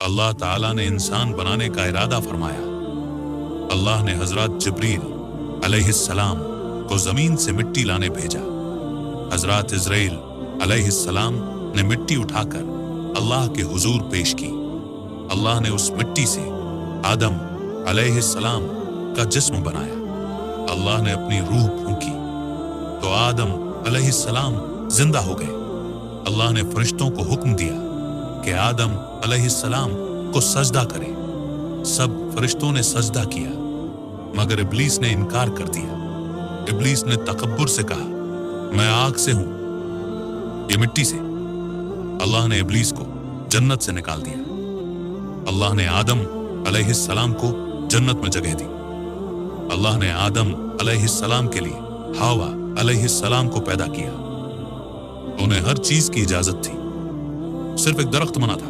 अल्लाह ताला ने इंसान बनाने का इरादा फरमाया। अल्लाह ने हजरत जिब्रील अलैहिस्सलाम को जमीन से मिट्टी लाने भेजा। हजरत इज़राइल अलैहिस्सलाम ने मिट्टी उठाकर अल्लाह के हुजूर पेश की। अल्लाह ने उस मिट्टी से आदम अलैहिस्सलाम का जिस्म बनाया। अल्लाह ने अपनी रूह फूंकी तो आदम अलैहिस्सलाम जिंदा हो गए। अल्लाह ने फरिश्तों को हुक्म दिया कि आदम अलैहिस्सलाम को सजदा करें। सब फरिश्तों ने सजदा किया मगर इब्लीस ने इनकार कर दिया। इब्लीस ने तकब्बुर से कहा, मैं आग से हूं, ये मिट्टी से। अल्लाह ने इब्लीस को जन्नत से निकाल दिया। अल्लाह ने आदम अलैहिस्सलाम को जन्नत में जगह दी। अल्लाह ने आदम अलैहिस्सलाम के लिए हवा अलैहिस्सलाम को पैदा किया। उन्हें हर चीज की इजाजत थी, सिर्फ एक दरख्त मना था।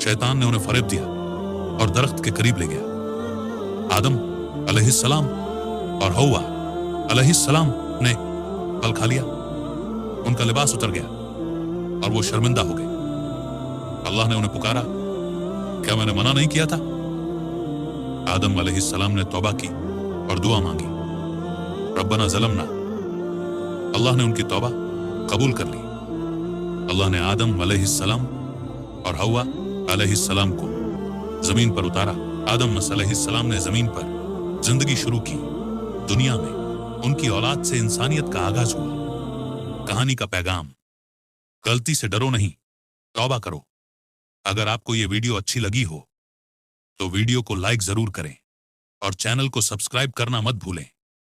शैतान ने उन्हें फरेब दिया और दरख्त के करीब ले गया। आदम अलैहिस्सलाम और हवा अलैहिस्सलाम ने फल खा लिया। उनका लिबास उतर गया और वो शर्मिंदा हो गए। अल्लाह ने उन्हें पुकारा, क्या मैंने मना नहीं किया था? आदम अलैहिस्सलाम ने तौबा की और दुआ मांगी, रब्बना ज़लमना। अल्लाह ने उनकी तौबा कबूल कर ली। अल्लाह ने आदम अलैहिस्सलाम और हवा अलैहिस्सलाम को जमीन पर उतारा। आदम अलैहिस्सलाम ने जमीन पर जिंदगी शुरू की। दुनिया में उनकी औलाद से इंसानियत का आगाज हुआ। कहानी का पैगाम, गलती से डरो नहीं, तौबा करो। अगर आपको ये वीडियो अच्छी लगी हो तो वीडियो को लाइक जरूर करें और चैनल को सब्सक्राइब करना मत भूलें।